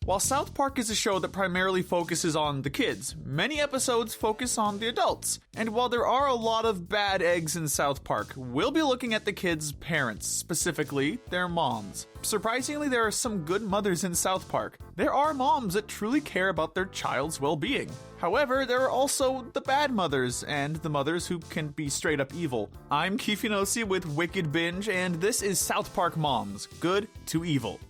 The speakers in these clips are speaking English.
While South Park is a show that primarily focuses on the kids, many episodes focus on the adults. And while there are a lot of bad eggs in South Park, we'll be looking at the kids' parents, specifically their moms. Surprisingly, there are some good mothers in South Park. There are moms that truly care about their child's well-being. However, there are also the bad mothers, and the mothers who can be straight up evil. I'm Kifinosi with Wicked Binge, and this is South Park Moms, Good to Evil.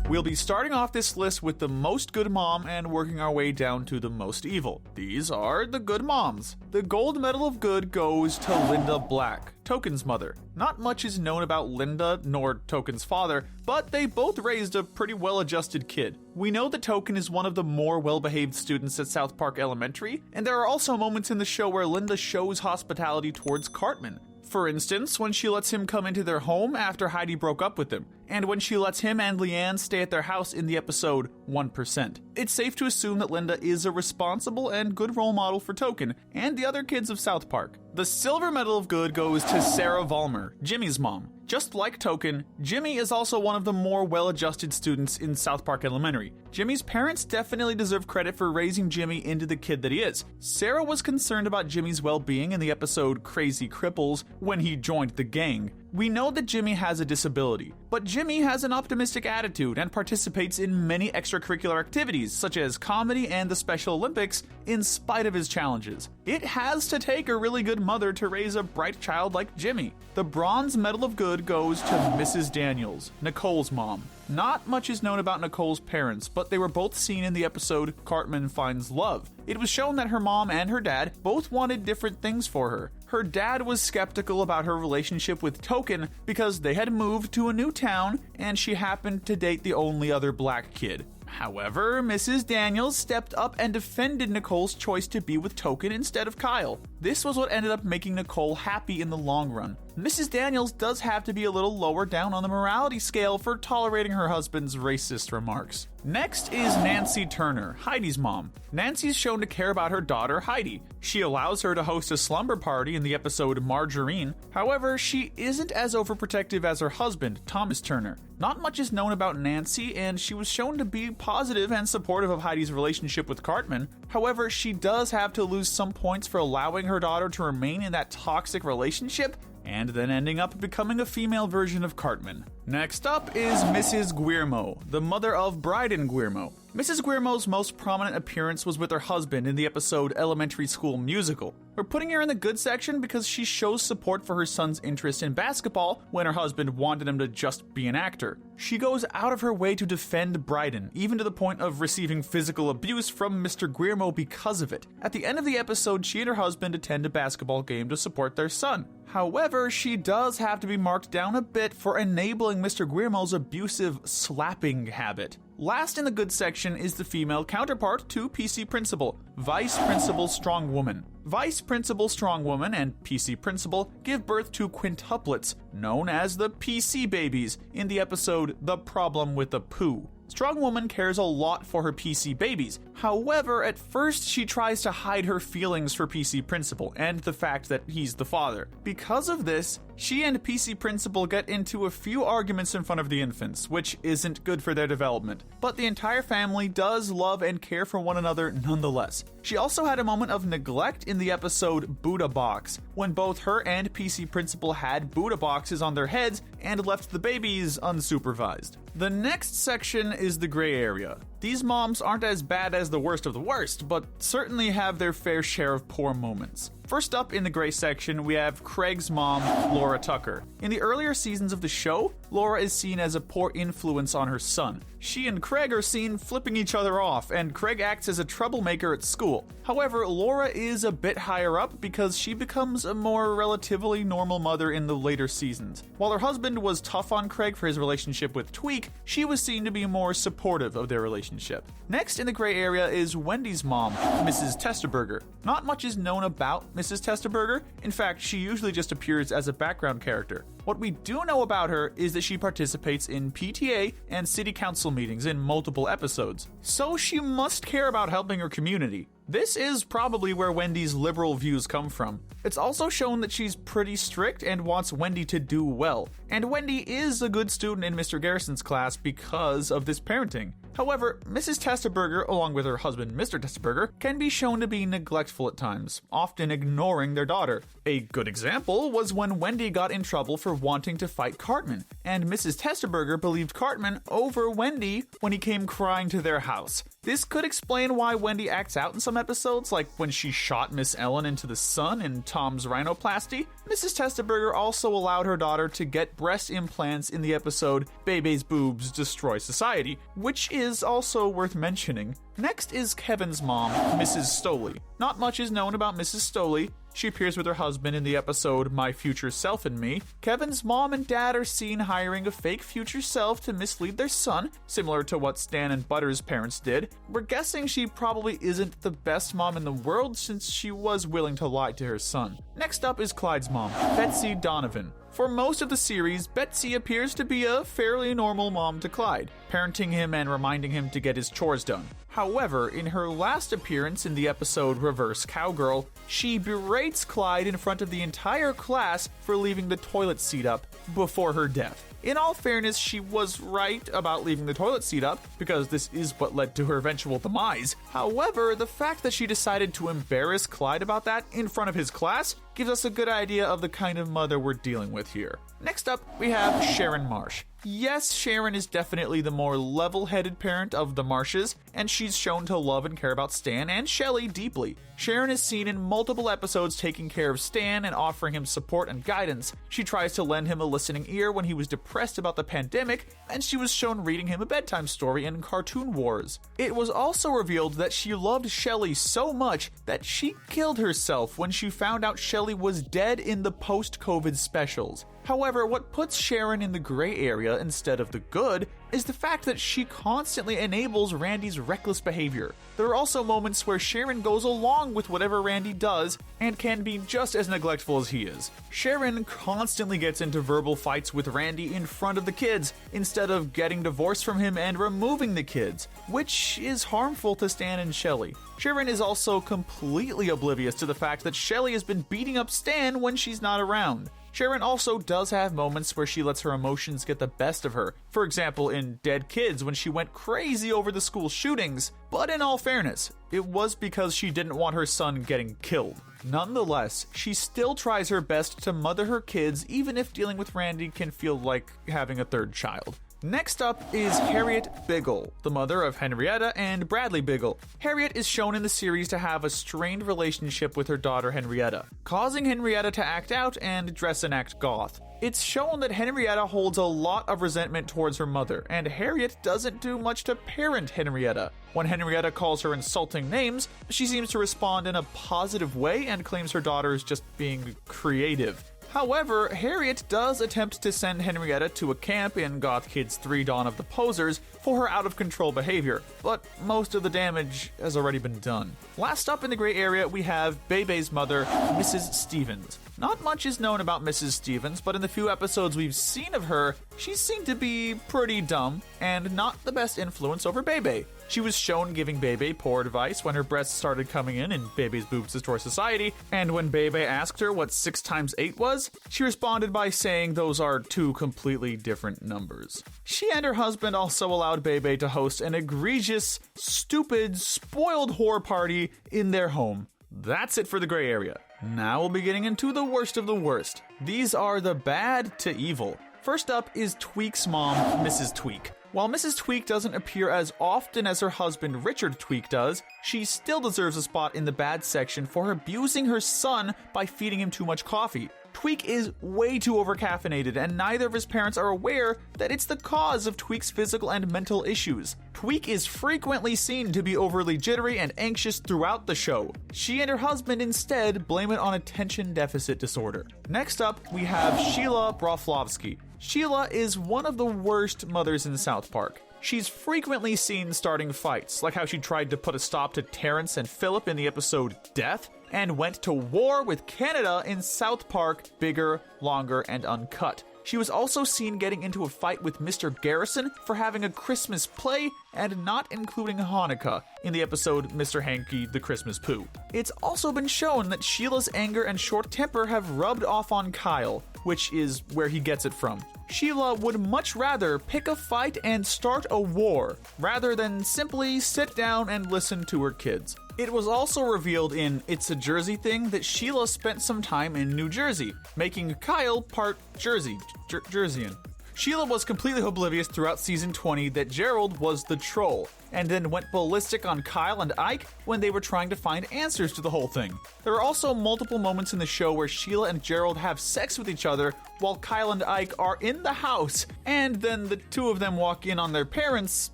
We'll be starting off this list with the most good mom and working our way down to the most evil. These are the good moms. The gold medal of good goes to Linda Black, Token's mother. Not much is known about Linda nor Token's father, but they both raised a pretty well-adjusted kid. We know that Token is one of the more well-behaved students at South Park Elementary, and there are also moments in the show where Linda shows hospitality towards Cartman. For instance, when she lets him come into their home after Heidi broke up with him, and when she lets him and Leanne stay at their house in the episode 1%. It's safe to assume that Linda is a responsible and good role model for Token and the other kids of South Park. The silver medal of good goes to Sarah Vollmer, Jimmy's mom. Just like Token, Jimmy is also one of the more well-adjusted students in South Park Elementary. Jimmy's parents definitely deserve credit for raising Jimmy into the kid that he is. Sarah was concerned about Jimmy's well-being in the episode Crazy Cripples when he joined the gang. We know that Jimmy has a disability, but Jimmy has an optimistic attitude and participates in many extracurricular activities such as comedy and the Special Olympics in spite of his challenges. It has to take a really good mother to raise a bright child like Jimmy. The bronze medal of good goes to Mrs. Daniels, Nicole's mom. Not much is known about Nicole's parents, but they were both seen in the episode Cartman Finds Love. It was shown that her mom and her dad both wanted different things for her. Her dad was skeptical about her relationship with Token because they had moved to a new town and she happened to date the only other black kid. However, Mrs. Daniels stepped up and defended Nicole's choice to be with Token instead of Kyle. This was what ended up making Nicole happy in the long run. Mrs. Daniels does have to be a little lower down on the morality scale for tolerating her husband's racist remarks. Next is Nancy Turner, Heidi's mom. Nancy's shown to care about her daughter, Heidi. She allows her to host a slumber party in the episode Margarine. However, she isn't as overprotective as her husband, Thomas Turner. Not much is known about Nancy, and she was shown to be positive and supportive of Heidi's relationship with Cartman. However, she does have to lose some points for allowing her daughter to remain in that toxic relationship, and then ending up becoming a female version of Cartman. Next up is Mrs. Guillermo, the mother of Bryden Guillermo. Mrs. Guillermo's most prominent appearance was with her husband in the episode Elementary School Musical. We're putting her in the good section because she shows support for her son's interest in basketball when her husband wanted him to just be an actor. She goes out of her way to defend Bryden, even to the point of receiving physical abuse from Mr. Guillermo because of it. At the end of the episode, she and her husband attend a basketball game to support their son. However, she does have to be marked down a bit for enabling Mr. Guillermo's abusive slapping habit. Last in the good section is the female counterpart to PC Principal, Vice Principal Strong Woman. Vice Principal Strong Woman and PC Principal give birth to quintuplets, known as the PC babies, in the episode The Problem with the Poo. Strong Woman cares a lot for her PC babies. However, at first she tries to hide her feelings for PC Principal and the fact that he's the father. Because of this, she and PC Principal get into a few arguments in front of the infants, which isn't good for their development. But the entire family does love and care for one another nonetheless. She also had a moment of neglect in the episode Buddha Box, when both her and PC Principal had Buddha boxes on their heads and left the babies unsupervised. The next section is the gray area. These moms aren't as bad as the worst of the worst, but certainly have their fair share of poor moments. First up in the gray section, we have Craig's mom, Laura Tucker. In the earlier seasons of the show, Laura is seen as a poor influence on her son. She and Craig are seen flipping each other off, and Craig acts as a troublemaker at school. However, Laura is a bit higher up because she becomes a more relatively normal mother in the later seasons. While her husband was tough on Craig for his relationship with Tweek, she was seen to be more supportive of their relationship. Next in the gray area is Wendy's mom, Mrs. Testerberger. Not much is known about Mrs. Testerberger. In fact, she usually just appears as a background character. What we do know about her is that she participates in PTA and city council meetings in multiple episodes, so she must care about helping her community. This is probably where Wendy's liberal views come from. It's also shown that she's pretty strict and wants Wendy to do well, and Wendy is a good student in Mr. Garrison's class because of this parenting. However, Mrs. Testaberger, along with her husband Mr. Testaberger, can be shown to be neglectful at times, often ignoring their daughter. A good example was when Wendy got in trouble for wanting to fight Cartman, and Mrs. Testaberger believed Cartman over Wendy when he came crying to their house. This could explain why Wendy acts out in some episodes, like when she shot Miss Ellen into the sun in Tom's rhinoplasty. Mrs. Testaberger also allowed her daughter to get breast implants in the episode Bebe's Boobs Destroy Society, which is also worth mentioning. Next is Kevin's mom, Mrs. Stoley. Not much is known about Mrs. Stoley. She appears with her husband in the episode My Future Self and Me. Kevin's mom and dad are seen hiring a fake future self to mislead their son, similar to what Stan and Butter's parents did. We're guessing she probably isn't the best mom in the world since she was willing to lie to her son. Next up is Clyde's mom, Betsy Donovan. For most of the series, Betsy appears to be a fairly normal mom to Clyde, parenting him and reminding him to get his chores done. However, in her last appearance in the episode Reverse Cowgirl, she berates Clyde in front of the entire class for leaving the toilet seat up before her death. In all fairness, she was right about leaving the toilet seat up, because this is what led to her eventual demise. However, the fact that she decided to embarrass Clyde about that in front of his class gives us a good idea of the kind of mother we're dealing with here. Next up, we have Sharon Marsh. Yes, Sharon is definitely the more level-headed parent of the Marshes, and she's shown to love and care about Stan and Shelley deeply. Sharon is seen in multiple episodes taking care of Stan and offering him support and guidance. She tries to lend him a listening ear when he was depressed about the pandemic, and she was shown reading him a bedtime story in Cartoon Wars. It was also revealed that she loved Shelley so much that she killed herself when she found out Shelley was dead in the post-COVID specials. However, what puts Sharon in the gray area instead of the good is the fact that she constantly enables Randy's reckless behavior. There are also moments where Sharon goes along with whatever Randy does and can be just as neglectful as he is. Sharon constantly gets into verbal fights with Randy in front of the kids instead of getting divorced from him and removing the kids, which is harmful to Stan and Shelley. Sharon is also completely oblivious to the fact that Shelley has been beating up Stan when she's not around. Sharon also does have moments where she lets her emotions get the best of her. For example, in Dead Kids when she went crazy over the school shootings. But in all fairness, it was because she didn't want her son getting killed. Nonetheless, she still tries her best to mother her kids even if dealing with Randy can feel like having a third child. Next up is Harriet Biggle, the mother of Henrietta and Bradley Biggle. Harriet is shown in the series to have a strained relationship with her daughter Henrietta, causing Henrietta to act out and dress and act goth. It's shown that Henrietta holds a lot of resentment towards her mother, and Harriet doesn't do much to parent Henrietta. When Henrietta calls her insulting names, she seems to respond in a positive way and claims her daughter is just being creative. However, Harriet does attempt to send Henrietta to a camp in Goth Kids 3 Dawn of the Posers for her out-of-control behavior, but most of the damage has already been done. Last up in the gray area, we have Bebe's mother, Mrs. Stevens. Not much is known about Mrs. Stevens, but in the few episodes we've seen of her, she seemed to be pretty dumb and not the best influence over Bebe. She was shown giving Bebe poor advice when her breasts started coming in Bebe's Boobs Destroy Society, and when Bebe asked her what 6 times 8 was, she responded by saying those are 2 completely different numbers. She and her husband also allowed Bebe to host an egregious, stupid, spoiled whore party in their home. That's it for the gray area. Now we'll be getting into the worst of the worst. These are the bad to evil. First up is Tweek's mom, Mrs. Tweek. While Mrs. Tweek doesn't appear as often as her husband Richard Tweek does, she still deserves a spot in the bad section for abusing her son by feeding him too much coffee. Tweek is way too overcaffeinated, and neither of his parents are aware that it's the cause of Tweek's physical and mental issues. Tweek is frequently seen to be overly jittery and anxious throughout the show. She and her husband instead blame it on attention deficit disorder. Next up, we have Sheila Broflovsky. Sheila is one of the worst mothers in South Park. She's frequently seen starting fights, like how she tried to put a stop to Terrence and Philip in the episode Death, and went to war with Canada in South Park, Bigger, Longer, and Uncut. She was also seen getting into a fight with Mr. Garrison for having a Christmas play and not including Hanukkah in the episode Mr. Hanky the Christmas Pooh. It's also been shown that Sheila's anger and short temper have rubbed off on Kyle, which is where he gets it from. Sheila would much rather pick a fight and start a war, rather than simply sit down and listen to her kids. It was also revealed in It's a Jersey Thing that Sheila spent some time in New Jersey, making Kyle part Jerseyan. Sheila was completely oblivious throughout season 20 that Gerald was the troll, and then went ballistic on Kyle and Ike when they were trying to find answers to the whole thing. There are also multiple moments in the show where Sheila and Gerald have sex with each other while Kyle and Ike are in the house, and then the two of them walk in on their parents,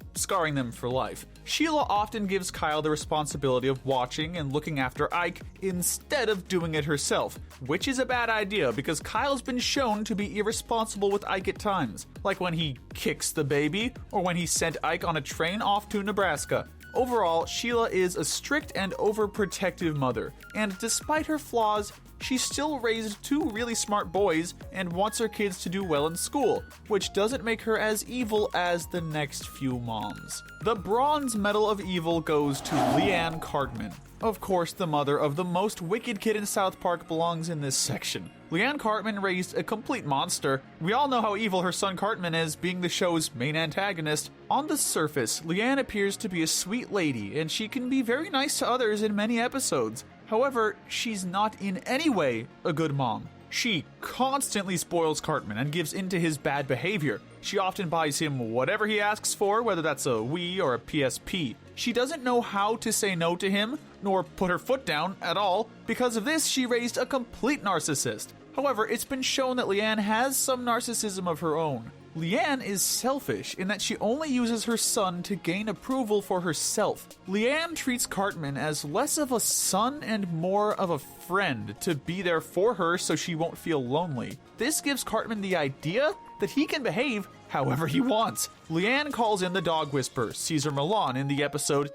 scarring them for life. Sheila often gives Kyle the responsibility of watching and looking after Ike instead of doing it herself, which is a bad idea because Kyle's been shown to be irresponsible with Ike at times, like when he kicks the baby or when he sent Ike on a train off to Nebraska. Overall, Sheila is a strict and overprotective mother, and despite her flaws, she still raised two really smart boys and wants her kids to do well in school, which doesn't make her as evil as the next few moms. The Bronze Medal of Evil goes to Leanne Cartman. Of course, the mother of the most wicked kid in South Park belongs in this section. Leanne Cartman raised a complete monster. We all know how evil her son Cartman is, being the show's main antagonist. On the surface, Leanne appears to be a sweet lady, and she can be very nice to others in many episodes. However, she's not in any way a good mom. She constantly spoils Cartman and gives in to his bad behavior. She often buys him whatever he asks for, whether that's a Wii or a PSP. She doesn't know how to say no to him, nor put her foot down at all. Because of this, she raised a complete narcissist. However, it's been shown that Leanne has some narcissism of her own. Leanne is selfish in that she only uses her son to gain approval for herself. Leanne treats Cartman as less of a son and more of a friend to be there for her so she won't feel lonely. This gives Cartman the idea that he can behave however he wants. Leanne calls in the dog whisperer, Caesar Milan, in the episode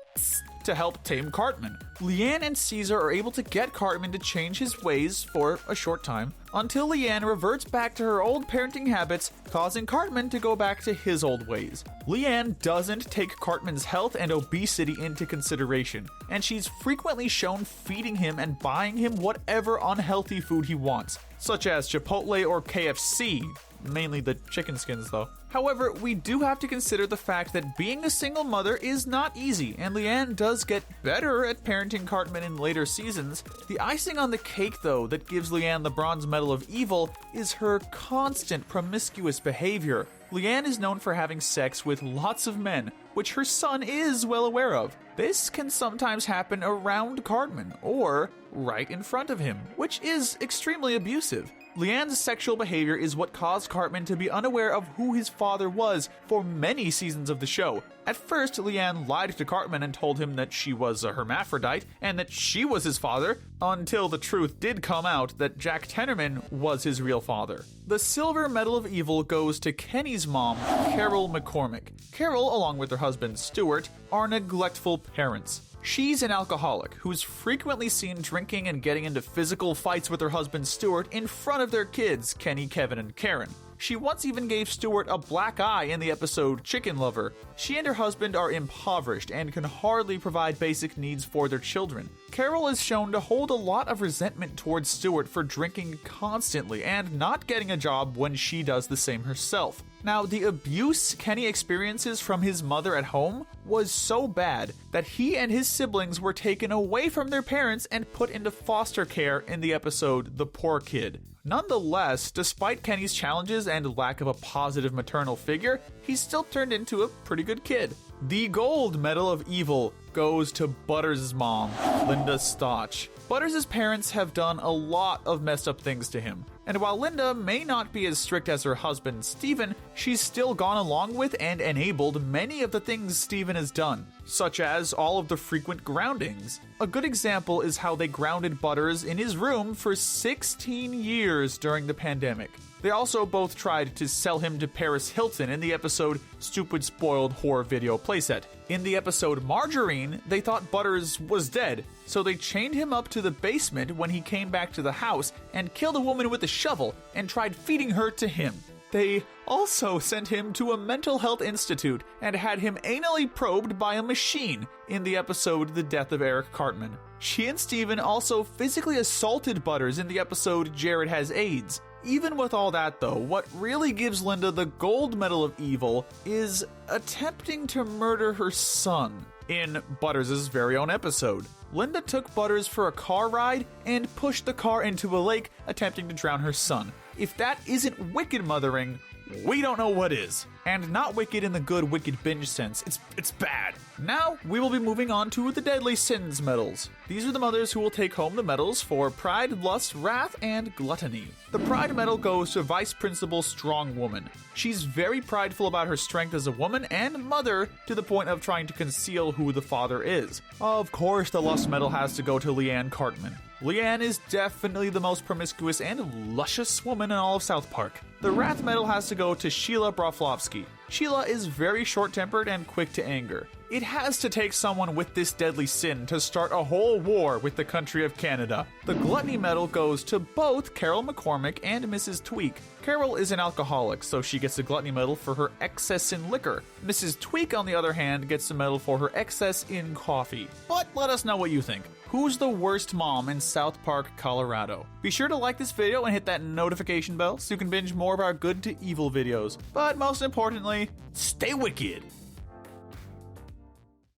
to help tame Cartman. Leanne and Caesar are able to get Cartman to change his ways for a short time, until Leanne reverts back to her old parenting habits, causing Cartman to go back to his old ways. Leanne doesn't take Cartman's health and obesity into consideration, and she's frequently shown feeding him and buying him whatever unhealthy food he wants, such as Chipotle or KFC, mainly the chicken skins though. However, we do have to consider the fact that being a single mother is not easy, and Leanne does get better at parenting Cartman in later seasons. The icing on the cake, though, that gives Leanne the Bronze Medal of Evil is her constant promiscuous behavior. Leanne is known for having sex with lots of men, which her son is well aware of. This can sometimes happen around Cartman, or right in front of him, which is extremely abusive. Leanne's sexual behavior is what caused Cartman to be unaware of who his father was for many seasons of the show. At first, Leanne lied to Cartman and told him that she was a hermaphrodite and that she was his father, until the truth did come out that Jack Tenorman was his real father. The Silver Medal of Evil goes to Kenny's mom, Carol McCormick. Carol, along with her husband Stewart, are neglectful parents. She's an alcoholic who's frequently seen drinking and getting into physical fights with her husband Stewart in front of their kids, Kenny, Kevin, and Karen. She once even gave Stewart a black eye in the episode Chicken Lover. She and her husband are impoverished and can hardly provide basic needs for their children. Carol is shown to hold a lot of resentment towards Stewart for drinking constantly and not getting a job when she does the same herself. Now, the abuse Kenny experiences from his mother at home was so bad that he and his siblings were taken away from their parents and put into foster care in the episode The Poor Kid. Nonetheless, despite Kenny's challenges and lack of a positive maternal figure, he's still turned into a pretty good kid. The Gold Medal of Evil goes to Butters' mom, Linda Stotch. Butters' parents have done a lot of messed up things to him, and while Linda may not be as strict as her husband Steven, she's still gone along with and enabled many of the things Steven has done, such as all of the frequent groundings. A good example is how they grounded Butters in his room for 16 years during the pandemic. They also both tried to sell him to Paris Hilton in the episode Stupid Spoiled Horror Video Playset. In the episode Margarine, they thought Butters was dead, so they chained him up to the basement when he came back to the house and killed a woman with a shovel and tried feeding her to him. They also sent him to a mental health institute and had him anally probed by a machine in the episode The Death of Eric Cartman. She and Steven also physically assaulted Butters in the episode Jared Has AIDS. Even with all that though, what really gives Linda the gold medal of evil is attempting to murder her son. In Butters' very own episode, Linda took Butters for a car ride and pushed the car into a lake, attempting to drown her son. If that isn't wicked mothering, we don't know what is. And not wicked in the good wicked binge sense, it's bad. Now, we will be moving on to the Deadly Sins medals. These are the mothers who will take home the medals for pride, lust, wrath, and gluttony. The pride medal goes to Vice Principal Strong Woman. She's very prideful about her strength as a woman and mother, to the point of trying to conceal who the father is. Of course, the lust medal has to go to Leanne Cartman. Leanne is definitely the most promiscuous and luscious woman in all of South Park. The Wrath medal has to go to Sheila Broflovsky. Sheila is very short-tempered and quick to anger. It has to take someone with this deadly sin to start a whole war with the country of Canada. The Gluttony medal goes to both Carol McCormick and Mrs. Tweak. Carol is an alcoholic, so she gets a Gluttony medal for her excess in liquor. Mrs. Tweak, on the other hand, gets a medal for her excess in coffee. But let us know what you think. Who's the worst mom in South Park, Colorado? Be sure to like this video and hit that notification bell so you can binge more of our good to evil videos. But most importantly, stay wicked!